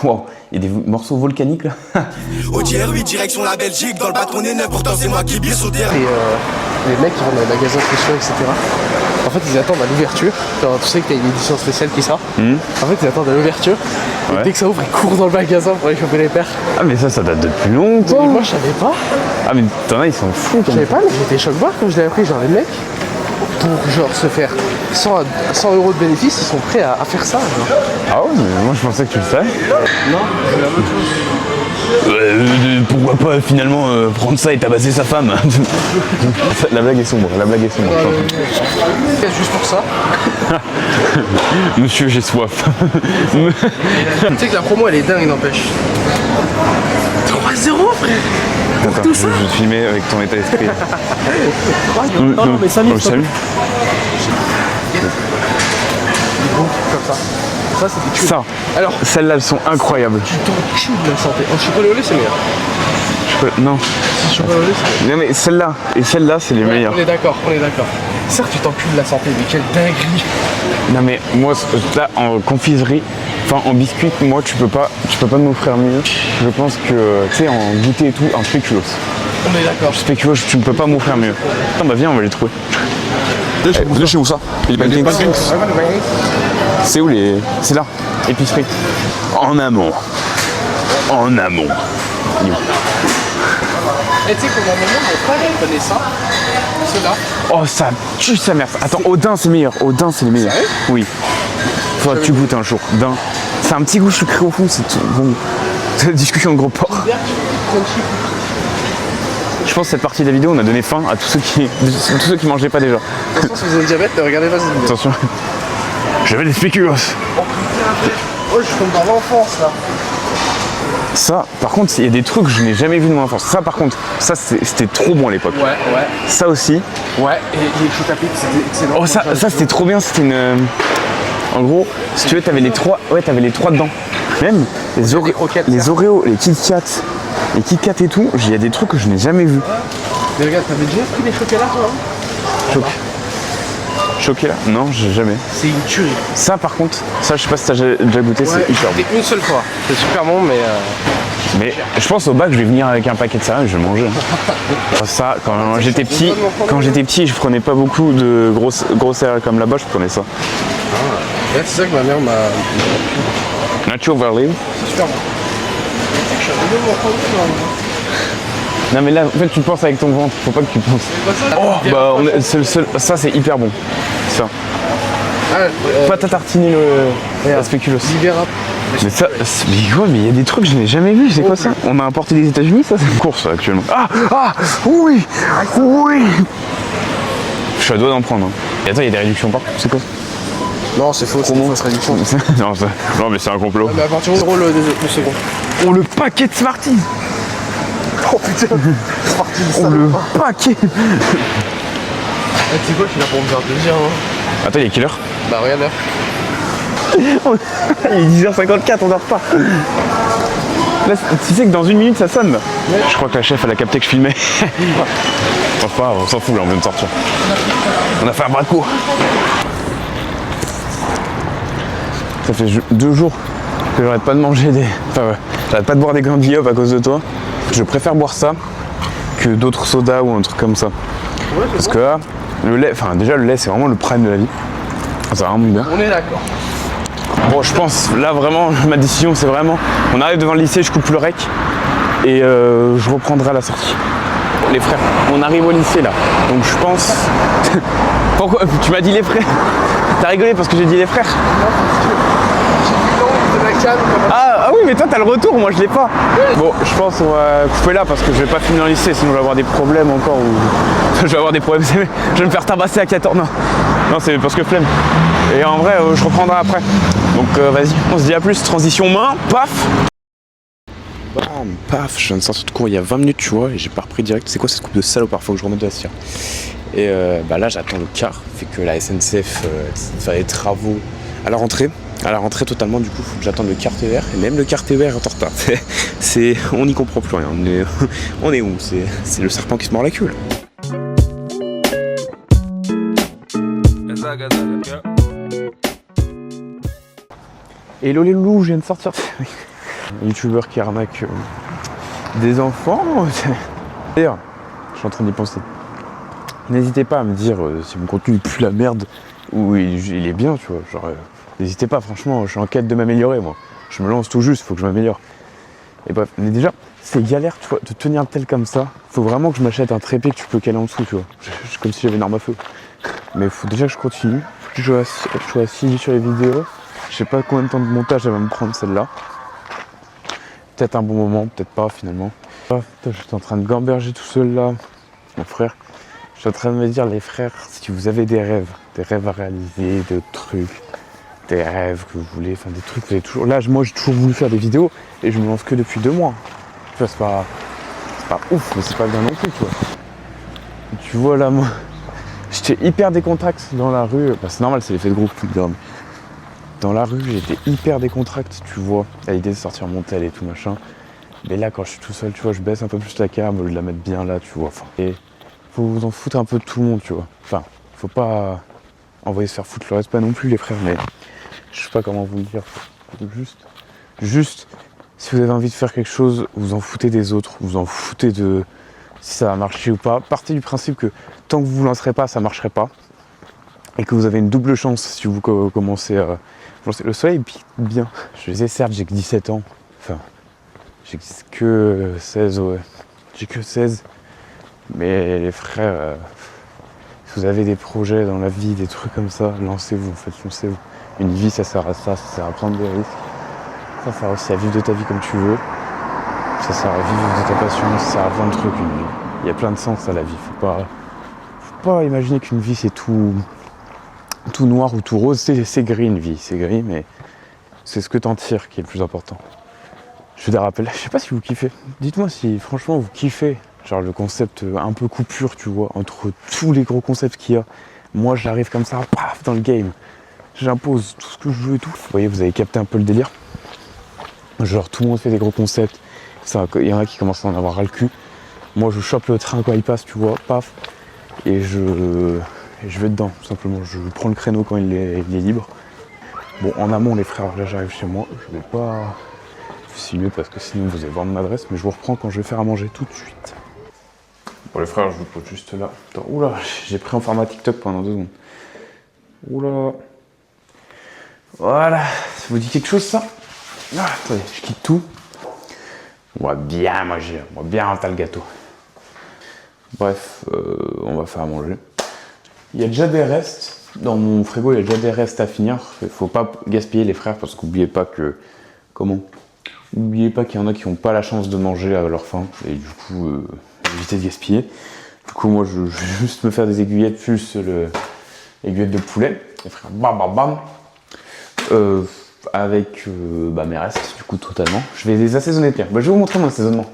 Wow, il y a des morceaux volcaniques là. ODR 8 direction la Belgique, dans le bateau on est neuf, pourtant c'est moi qui bise au DR. Et les mecs qui vont dans les magasins de chaussures, etc. En fait, ils attendent à l'ouverture. Genre, tu sais qu'il y a une édition spéciale qui sort. En fait, ils attendent à l'ouverture. Et dès que ça ouvre, ils courent dans le magasin pour aller choper les paires. Ah mais ça date depuis longtemps. Et moi, je savais pas. Ah mais t'en as, ils sont fous. Je savais pas, mais j'étais choc-barre quand je l'ai appris. Genre, les mecs, pour genre se faire 100 € de bénéfices, ils sont prêts à faire ça. Genre. Ah ouais, mais moi je pensais que tu le savais. Non, c'est la même chose. Pourquoi pas finalement prendre ça et tabasser sa femme. La blague est sombre, la blague est sombre. Juste pour ça. Monsieur, j'ai soif. Tu sais que la promo elle est dingue, n'empêche. 3 € frère. Attends, tout ça. je vais filmer avec ton état d'esprit. Non, mais 5 000, salut. comme ça. Ça, c'est des tubes. Ça, alors, celles-là, elles sont incroyables. tu t'encules de la santé. En chocolat au lait, c'est meilleur. Non. Chocolat au lait, c'est meilleur. Non mais celle-là et celle-là, c'est les meilleures. On est d'accord, on est d'accord. Certes, tu t'encules de la santé, mais quelle dinguerie. Non mais moi, là, en confiserie, enfin en biscuit, moi, tu peux pas m'offrir mieux. Je pense que, tu sais, en goûter et tout, un spéculoos. On est d'accord. Spéculoos, tu ne peux pas m'offrir mieux. Attends, bah viens, on va les trouver. De chez où ça? Les pancakes. C'est où les... C'est là, épicerie. En amont. En amont. Et tu sais qu'au moment mon frère il connaît ça. Ceux-là. Oh, ça tue sa mère. Attends, Audin, c'est meilleur. Audin, c'est les meilleurs. Sérieux? Oui. Faudra que tu goûtes un jour. Dain. C'est un petit goût sucré au fond, c'est tout. Bon. C'est la discussion de gros porc. Je pense que cette partie de la vidéo, on a donné faim à tous ceux qui mangeaient pas déjà. Attention, si vous avez le diabète, ne regardez pas cette vidéo. Attention. J'avais des spéculoos. Oh, je tombe dans l'enfance là. Ça, par contre, il y a des trucs que je n'ai jamais vu de mon enfance. Ça, par contre, ça, c'était trop bon à l'époque. Ouais. Ça aussi. Ouais, et les chocs à pic, c'était excellent. Oh, ça c'était trop bien. C'était une. En gros, si tu veux, t'avais les trois. Ouais, t'avais les trois dedans. Même les Oreos, les Kit Kat. Les Kit Kat et tout, il y a des trucs que je n'ai jamais vus. Mais regarde, t'avais déjà pris des chocolats toi Choqué là? Non, j'ai jamais. C'est une tuerie. Ça par contre, ça je sais pas si t'as déjà goûté, c'est hyper bon. Une seule fois. C'est super bon, mais. Mais je pense au bac, je vais venir avec un paquet de céréales, je vais manger. Ça, quand j'étais petit, je prenais pas beaucoup de grosses céréales comme là-bas, je prenais ça. Ouais, c'est ça que ma mère m'a. Nacho Verlin. C'est super bon. Je suis arrivé mon enfant. Non mais là, en fait, tu penses avec ton ventre, faut pas que tu penses. Oh, bah, c'est le seul. Ça, c'est hyper bon. Ça. Pâte à tartiner la spéculoos. Mais ça, mais il y a des trucs que je n'ai jamais vu. C'est quoi ça? On a importé des États-Unis, ça, c'est une course actuellement. Oui. Je suis à deux d'en prendre. Et attends, il y a des réductions partout. C'est quoi? Non, c'est faux, c'est une fausse réduction. non, mais c'est un complot. Mais à partir de 0 le second. Oh, le paquet de Smarties. Oh putain. Oh, le paquet. Tu sais quoi, je suis là pour me faire plaisir. Hein. Attends, il est quelle heure? Bah regarde là. Il est 10h54, on dort pas. Là, tu sais que dans une minute ça sonne. Ouais. Je crois que la chef elle a capté que je filmais. Enfin, on s'en fout là, on vient de sortir. On a fait un bras de cours. Ça fait 2 jours que j'arrête pas de manger des. Enfin ouais, j'arrête pas de boire des grains de Guillaume à cause de toi. Je préfère boire ça que d'autres sodas ou un truc comme ça. Ouais, parce que là, le lait, enfin déjà le lait c'est vraiment le prime de la vie. C'est vraiment bien. On est d'accord. Bon, je pense, là vraiment, ma décision c'est vraiment, on arrive devant le lycée, je coupe le rec et je reprendrai à la sortie. Les frères, on arrive au lycée là, donc je pense... Pourquoi? Tu m'as dit les frères? T'as rigolé parce que j'ai dit les frères? Ah oui, mais toi t'as le retour, moi je l'ai pas. Bon, je pense qu'on va couper là parce que je vais pas finir dans le lycée, sinon je vais avoir des problèmes encore ou... Je vais avoir des problèmes, je vais me faire tabasser à 14 ans. Non, c'est parce que flemme. Et en vrai, je reprendrai après. Donc vas-y, on se dit à plus. Transition main, paf. Bam, paf, je viens de sortir de cours il y a 20 minutes, tu vois, et j'ai pas repris direct. C'est quoi cette coupe de salopard? Faut que je remette de la cire. Et là, j'attends le car. Fait que la SNCF fait des travaux à la rentrée. À la rentrée totalement, du coup, faut que j'attende le car TER. Et même le car TER est en retard. On n'y comprend plus rien. On est où? C'est le serpent qui se mord la queue là. Hello les loulous, je viens de sortir. Un youtubeur qui arnaque des enfants. D'ailleurs, je suis en train d'y penser. N'hésitez pas à me dire si mon contenu pue la merde ou il est bien, tu vois. Genre, n'hésitez pas, franchement, je suis en quête de m'améliorer, moi. Je me lance tout juste, faut que je m'améliore. Et bref, mais déjà, c'est galère, tu vois, de tenir tel comme ça. Faut vraiment que je m'achète un trépied que tu peux caler en dessous, tu vois. Comme si j'avais une arme à feu. Mais il faut déjà que je continue. Faut que je sois assis sur les vidéos. Je sais pas combien de temps de montage elle va me prendre celle-là. Peut-être un bon moment, peut-être pas finalement. Ah, putain, j'étais en train de gamberger tout seul là. Mon frère. Je suis en train de me dire, les frères, si vous avez des rêves à réaliser, des trucs, des rêves que vous voulez, enfin des trucs que vous avez toujours. Là, moi j'ai toujours voulu faire des vidéos et je me lance que depuis 2 mois. Tu vois, c'est pas ouf, mais c'est pas bien non plus, tu vois. Et tu vois là, moi, j'étais hyper décontracté dans la rue. Bah, c'est normal, c'est l'effet de groupe, tu le diras. Dans la rue, j'étais hyper décontracté, tu vois, à l'idée de sortir mon tel et tout machin. Mais là, quand je suis tout seul, tu vois, je baisse un peu plus la cam, je la mettre bien là, tu vois. Enfin, et faut vous en foutre un peu de tout le monde, tu vois. Enfin, faut pas envoyer se faire foutre le respect non plus, les frères, mais je sais pas comment vous le dire. Juste, si vous avez envie de faire quelque chose, vous en foutez des autres, vous en foutez de si ça va marcher ou pas. Partez du principe que tant que vous vous lancerez pas, ça marcherait pas. Et que vous avez une double chance si vous commencez à... Le soleil pique bien. Je disais, certes, j'ai que 17 ans. Enfin, j'ai que 16, ouais. J'ai que 16. Mais les frères, si vous avez des projets dans la vie, des trucs comme ça, lancez-vous, en fait, lancez-vous. Une vie, ça sert à ça sert à prendre des risques. Ça sert aussi à vivre de ta vie comme tu veux. Ça sert à vivre de ta passion, ça sert à plein de trucs, une vie. Il y a plein de sens à la vie. Faut pas imaginer qu'une vie, c'est tout noir ou tout rose. C'est gris, une vie, c'est gris, mais c'est ce que t'en tires qui est le plus important. Je vous rappelle, je sais pas si vous kiffez. Dites-moi si franchement vous kiffez. Genre le concept un peu coupure, tu vois, entre tous les gros concepts qu'il y a. Moi j'arrive comme ça, paf, dans le game. J'impose tout ce que je veux et tout. Vous voyez, vous avez capté un peu le délire. Genre tout le monde fait des gros concepts. Il y en a qui commencent à en avoir ras le cul. Moi je chope le train quand il passe, tu vois, paf. Et je vais dedans, tout simplement. Je prends le créneau quand il est libre. Bon, en amont les frères, là j'arrive chez moi. Je vais pas filmer parce que sinon vous allez voir mon adresse. Mais je vous reprends quand je vais faire à manger tout de suite. Bon les frères, je vous pose juste là. Attends, oula, j'ai pris en format TikTok pendant 2 secondes. Oula. Voilà, ça vous dit quelque chose ça? Ah, attendez, je quitte tout. On va bien manger, on va bien rentrer le gâteau. Bref, on va faire à manger. Il y a déjà des restes. Dans mon frigo, il y a déjà des restes à finir. Il faut pas gaspiller les frères parce qu'oubliez pas que... N'oubliez pas qu'il y en a qui n'ont pas la chance de manger à leur faim. Et du coup, évitez de gaspiller. Du coup, moi, je vais juste me faire des aiguillettes plus l'aiguillette de poulet. Les frères, bam bam bam. Avec mes restes, du coup, totalement. Je vais les assaisonner bien. Je vais vous montrer mon assaisonnement.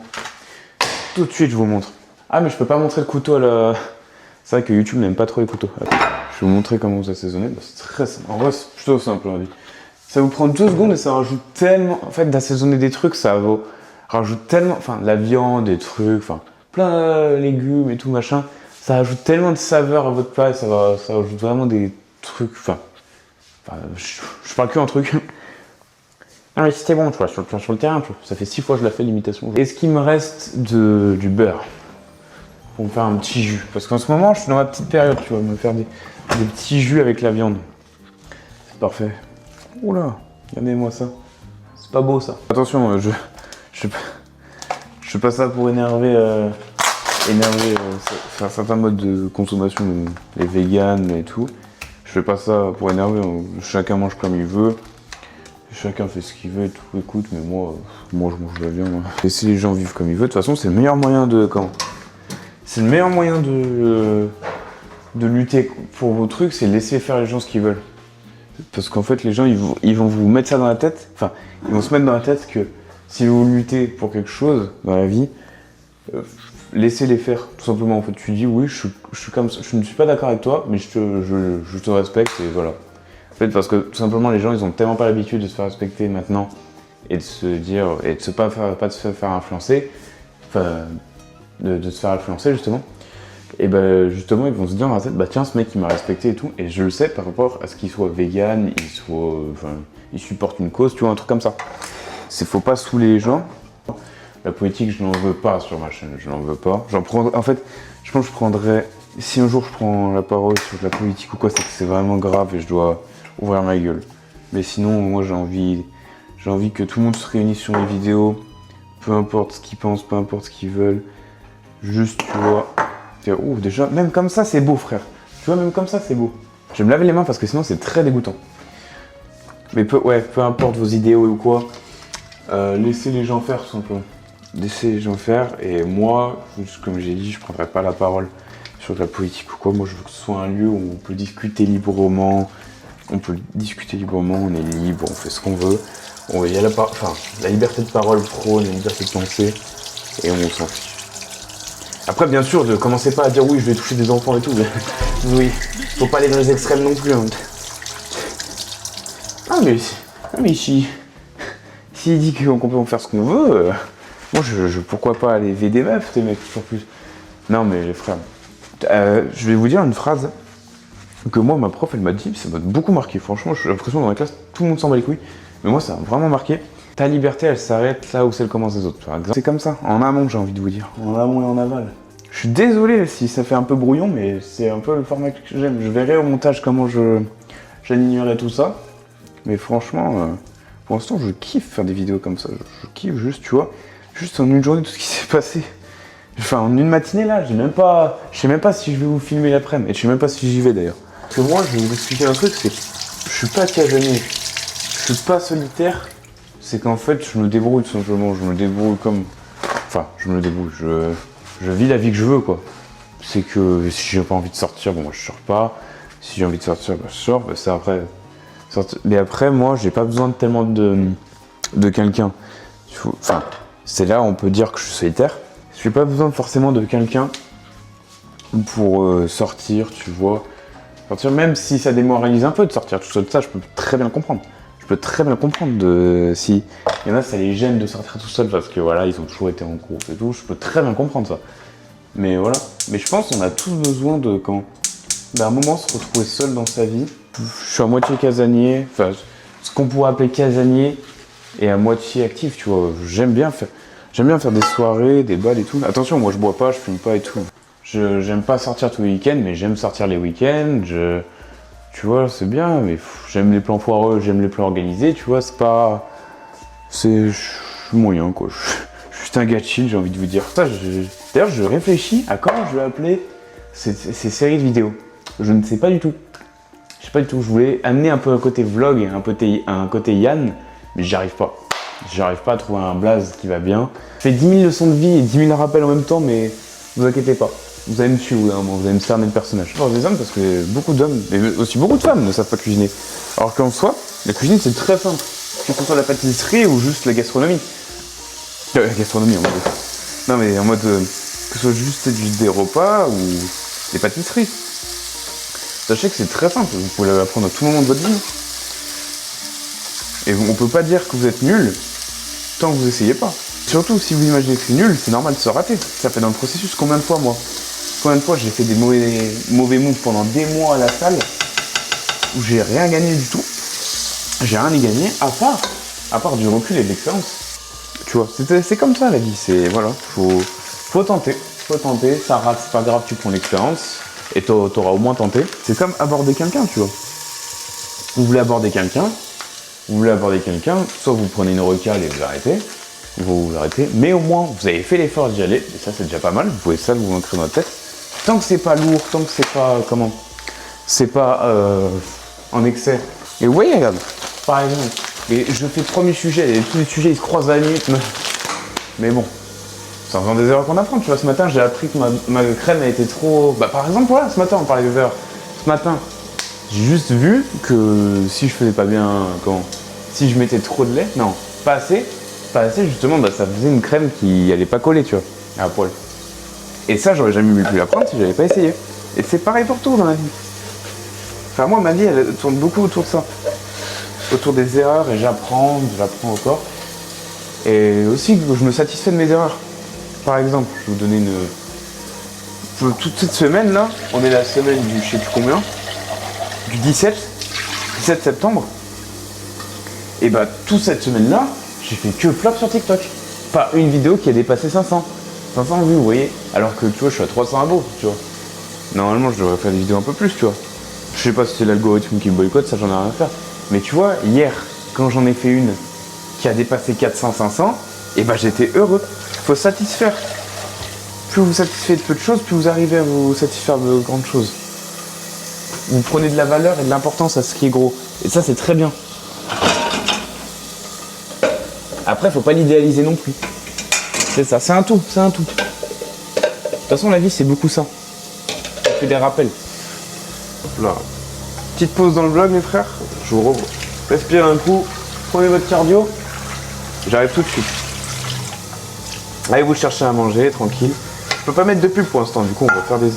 Tout de suite, je vous montre. Ah, mais je peux pas montrer le couteau à la... C'est vrai que YouTube n'aime pas trop les couteaux. Attends, je vais vous montrer comment vous assaisonnez. C'est très simple. En vrai, c'est plutôt simple, on va dire. Ça vous prend 2 secondes et ça rajoute tellement... En fait, d'assaisonner des trucs, ça rajoute tellement... Enfin, la viande, des trucs, enfin, plein de légumes et tout, machin. Ça ajoute tellement de saveur à votre plat et ça ajoute vraiment des trucs... Enfin je parle que en truc. Ah mais c'était bon, tu vois, sur le terrain, tu vois. Ça fait 6 fois que je la fais l'imitation. Est-ce qu'il me reste du beurre pour me faire un petit jus? Parce qu'en ce moment, je suis dans ma petite période, tu vois, me faire des petits jus avec la viande. C'est parfait. Oula, regardez-moi ça. C'est pas beau ça. Attention, je fais pas ça pour énerver faire certains modes de consommation, les véganes et tout. Je fais pas ça pour énerver, chacun mange comme il veut, chacun fait ce qu'il veut et tout, écoute, mais moi je mange de la viande. Laissez les gens vivre comme ils veulent, de toute façon c'est le meilleur moyen de lutter pour vos trucs, c'est laisser faire les gens ce qu'ils veulent. Parce qu'en fait les gens ils vont vous mettre ça dans la tête, enfin ils vont se mettre dans la tête que si vous luttez pour quelque chose dans la vie, laissez-les faire, tout simplement. En fait, tu dis oui, je suis comme ça, je ne suis pas d'accord avec toi, mais je te respecte et voilà. En fait, parce que tout simplement, les gens, ils ont tellement pas l'habitude de se faire respecter maintenant et de se dire et de pas de se faire influencer, enfin, de se faire influencer justement. Et justement, ils vont se dire dans la tête, tiens, ce mec, il m'a respecté et tout, et je le sais par rapport à ce qu'il soit vegan, il supporte une cause, tu vois, un truc comme ça. faut pas saouler les gens. La politique, je n'en veux pas sur ma chaîne, je n'en veux pas. En fait, je pense que je prendrais... Si un jour je prends la parole sur la politique ou quoi, c'est que c'est vraiment grave et je dois ouvrir ma gueule. Mais sinon, moi j'ai envie que tout le monde se réunisse sur les vidéos, peu importe ce qu'ils pensent, peu importe ce qu'ils veulent. Juste, tu vois... Oh, déjà, même comme ça, c'est beau, frère. Tu vois, même comme ça, c'est beau. Je vais me laver les mains parce que sinon, c'est très dégoûtant. Mais peu importe vos idéaux ou quoi, laissez les gens faire, tout simplement. Laissez les gens faire. Et moi, juste comme j'ai dit, je prendrai pas la parole sur de la politique ou quoi. Moi, je veux que ce soit un lieu où on peut discuter librement. On est libre, on fait ce qu'on veut. Il y a la liberté de parole prône, la liberté de penser. Et on s'en fiche. Après, bien sûr, ne commencez pas à dire oui, je vais toucher des enfants et tout. Oui, faut pas aller dans les extrêmes non plus. Hein. mais s'il dit qu'on peut faire ce qu'on veut, moi, pourquoi pas aller aider des meufs, tes mecs, toujours plus. Non, mais les frères, je vais vous dire une phrase que moi, ma prof, elle m'a dit, ça m'a beaucoup marqué. Franchement, j'ai l'impression dans la classe, tout le monde s'en bat les couilles. Mais moi, ça m'a vraiment marqué. Ta liberté, elle s'arrête là où celle commence les autres. Par exemple, c'est comme ça, en amont, j'ai envie de vous dire. En amont et en aval. Je suis désolé si ça fait un peu brouillon, mais c'est un peu le format que j'aime. Je verrai au montage comment j'alignerai tout ça. Mais franchement, pour l'instant, je kiffe faire des vidéos comme ça. Je kiffe juste, tu vois, juste en une journée, tout ce qui s'est passé. Enfin, en une matinée, là, je sais même pas si je vais vous filmer l'après-midi. Et je sais même pas si j'y vais, d'ailleurs. Parce que moi, je vais vous expliquer un truc, c'est que je suis pas casanier. Je suis pas solitaire. C'est qu'en fait, je me débrouille, tout simplement. Je me débrouille comme... Enfin, je me débrouille. Je vis la vie que je veux, quoi. C'est que si j'ai pas envie de sortir, bon, moi, je sors pas. Si j'ai envie de sortir, bah, je sors. Bah, c'est après... Mais après, moi, j'ai pas besoin tellement de quelqu'un. Enfin, c'est là où on peut dire que je suis solitaire. J'ai pas besoin forcément de quelqu'un pour sortir, tu vois. Sortir, même si ça démoralise un peu de sortir tout seul, ça, je peux très bien le comprendre. Je peux très bien comprendre si il y en a, ça les gêne de sortir tout seul parce que voilà, ils ont toujours été en groupe et tout. Je peux très bien comprendre ça. Mais voilà. Mais je pense qu'on a tous besoin de à un moment se retrouver seul dans sa vie. Je suis à moitié casanier, enfin ce qu'on pourrait appeler casanier et à moitié actif, tu vois. J'aime bien faire des soirées, des balles et tout. Attention, moi je bois pas, je fume pas et tout. J'aime pas sortir tous les week-ends, mais j'aime sortir les week-ends. Tu vois, c'est bien, mais j'aime les plans foireux, j'aime les plans organisés, tu vois, je suis moyen, quoi. Je suis juste un gars chill, j'ai envie de vous dire. D'ailleurs, je réfléchis à comment je vais appeler ces séries de vidéos. Je ne sais pas du tout. Je sais pas du tout, je voulais amener un peu un côté vlog et un côté Yann, mais j'y arrive pas. J'arrive pas à trouver un blaze qui va bien. Je fais 10 000 leçons de vie et 10 000 rappels en même temps, mais ne vous inquiétez pas. Vous allez me suivre, vous allez me cerner le personnage. Je parle des hommes parce que beaucoup d'hommes, mais aussi beaucoup de femmes ne savent pas cuisiner. Alors qu'en soi, la cuisine c'est très simple. Que ce soit la pâtisserie ou juste la gastronomie. La gastronomie en mode... Non mais en mode... que ce soit juste des repas ou des pâtisseries. Sachez que c'est très simple, vous pouvez l'apprendre à tout moment de votre vie. Et on peut pas dire que vous êtes nul tant que vous essayez pas. Surtout si vous imaginez que c'est nul, c'est normal de se rater. Ça fait dans le processus combien de fois moi j'ai fait des mauvais moves pendant des mois à la salle où j'ai rien gagné du tout. J'ai rien y gagné à part du recul et de l'expérience. Tu vois, c'est comme ça la vie, voilà, faut tenter, ça rate, c'est pas grave, tu prends l'expérience et t'auras au moins tenté. C'est comme aborder quelqu'un, tu vois. Vous voulez aborder quelqu'un, soit vous prenez une recale et vous arrêtez, mais au moins vous avez fait l'effort d'y aller, et ça c'est déjà pas mal, vous pouvez ça vous ancrer dans la tête. Tant que c'est pas lourd, tant que c'est pas en excès. Et vous voyez, regarde, par exemple, et je fais le premier sujet, et tous les sujets ils se croisent à la minute, mais bon, c'est en faisant des erreurs qu'on apprend, tu vois. Ce matin j'ai appris que ma crème a été trop... Bah par exemple, voilà, ce matin on parlait des erreurs. Ce matin, j'ai juste vu que si je faisais pas bien, si je mettais trop de lait, non, pas assez justement, bah ça faisait une crème qui allait pas coller, tu vois, à la poêle. Et ça, j'aurais jamais pu l'apprendre si j'avais pas essayé. Et c'est pareil pour tout dans la vie. Enfin, moi, ma vie, elle tourne beaucoup autour de ça. Autour des erreurs, et j'apprends encore. Et aussi, je me satisfais de mes erreurs. Par exemple, je vais vous donner toute cette semaine-là, on est la semaine du je sais plus combien, du 17 septembre. Et bah, toute cette semaine-là, j'ai fait que flop sur TikTok. Pas une vidéo qui a dépassé 500 vues, vous voyez. Alors que tu vois, je suis à 300 abos, tu vois. Normalement, je devrais faire des vidéos un peu plus, tu vois. Je sais pas si c'est l'algorithme qui me boycotte, ça j'en ai rien à faire. Mais tu vois, hier, quand j'en ai fait une qui a dépassé 400-500, et bah j'étais heureux. Faut se satisfaire. Plus vous satisfaites de peu de choses, plus vous arrivez à vous satisfaire de grandes choses. Vous prenez de la valeur et de l'importance à ce qui est gros. Et ça, c'est très bien. Après, faut pas l'idéaliser non plus. C'est ça, c'est un tout, c'est un tout. De toute façon, la vie, c'est beaucoup ça. Ça fait des rappels. Là. Petite pause dans le vlog, mes frères. Je vous revois. Respirez un coup, prenez votre cardio. J'arrive tout de suite. Allez vous chercher à manger, tranquille. Je peux pas mettre de pub pour l'instant, du coup on va faire des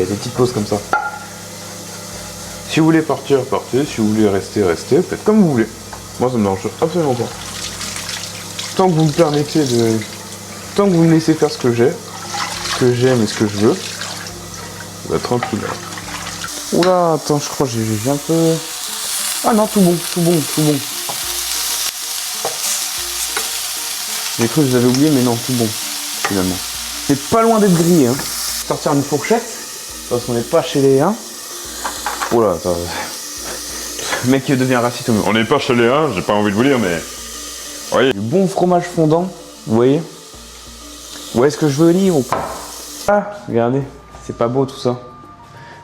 petites pauses comme ça. Si vous voulez partir, partez. Si vous voulez rester, restez. Faites comme vous voulez. Moi ça me dérange absolument pas. Tant que vous me permettez de... Tant que vous me laissez faire ce que j'ai, ce que j'aime et ce que je veux, bah tranquille. Oula, attends, je crois que j'ai un peu... Ah non, tout bon, tout bon, tout bon. J'ai cru que je l'avais oublié, mais non, tout bon, finalement. C'est pas loin d'être grillé, hein. Sortir une fourchette, parce qu'on n'est pas chez les 1. Oh là, attends. Le mec qui devient raciste. On n'est pas chez les 1, j'ai pas envie de vous dire, mais... Oui. Du bon fromage fondant, vous voyez. Où est-ce que je veux lire ou pas? Ah, regardez, c'est pas beau tout ça.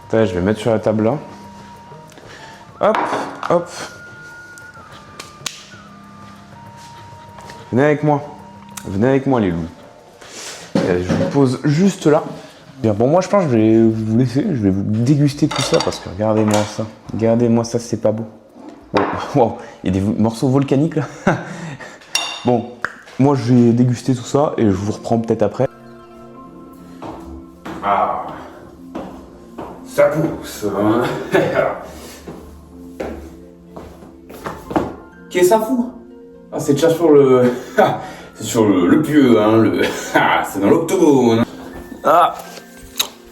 Attends, je vais mettre sur la table là. Hop, hop. Venez avec moi. Venez avec moi les loups. Et je vous pose juste là. Bien, bon moi je pense que je vais vous laisser, je vais vous déguster tout ça parce que regardez-moi ça. Regardez-moi ça, c'est pas beau. Wow, il y a des morceaux volcaniques là. Bon, moi je vais déguster tout ça et je vous reprends peut-être après. Ah, ça pousse. Hein. Qu'est-ce que ça fout? Ah, c'est déjà sur le... c'est sur le pieu, hein, c'est dans l'octogone. Ah,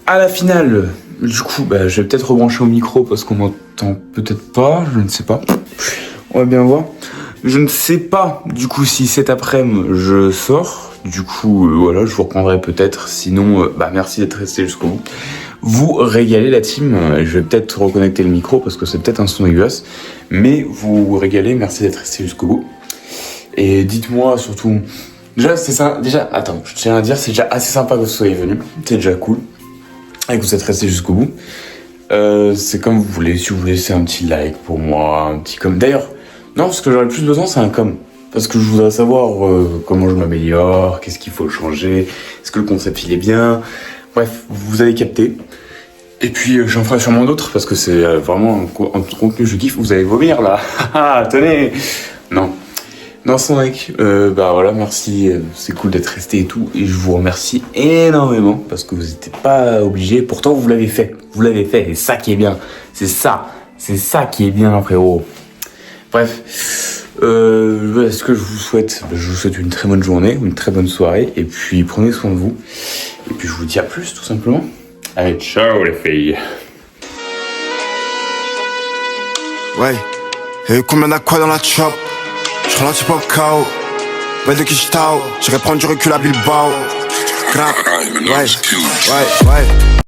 à la finale, du coup, bah, je vais peut-être rebrancher au micro parce qu'on m'entend peut-être pas, je ne sais pas. On va bien voir. Je ne sais pas, du coup, si cet après-midi je sors. Du coup, voilà, je vous reprendrai peut-être. Sinon, bah, merci d'être resté jusqu'au bout. Vous régalez la team. Je vais peut-être reconnecter le micro parce que c'est peut-être un son dégueulasse. Mais vous régalez, merci d'être resté jusqu'au bout. Et dites-moi surtout... Déjà, c'est ça. Déjà, attends, je tiens à dire, c'est déjà assez sympa que vous soyez venus. C'est déjà cool. Et que vous êtes restés jusqu'au bout. C'est comme vous voulez. Si vous voulez laisser un petit like pour moi, un petit com. D'ailleurs, non, ce que j'aurais le plus besoin, c'est un com. Parce que je voudrais savoir comment je m'améliore, qu'est-ce qu'il faut changer, est-ce que le concept il est bien. Bref, vous avez capté. Et puis j'en ferai sûrement d'autres parce que c'est vraiment un contenu que je kiffe. Vous allez vomir là. Ah, tenez. Non, son mec. Bah voilà, merci. C'est cool d'être resté et tout. Et je vous remercie énormément parce que vous n'étiez pas obligés. Pourtant, vous l'avez fait. Vous l'avez fait. C'est ça qui est bien. C'est ça qui est bien, frérot. Bref. Ce que je vous souhaite, je vous souhaite une très bonne journée, une très bonne soirée, et puis prenez soin de vous. Et puis je vous dis à plus, tout simplement. Allez, ciao les filles. Ouais, et combien d'à quoi dans la chop? Je ralentis pas au chaos. Ouais, de qui j'tao, j'irai prendre du recul à Bilbao. Grave, ouais.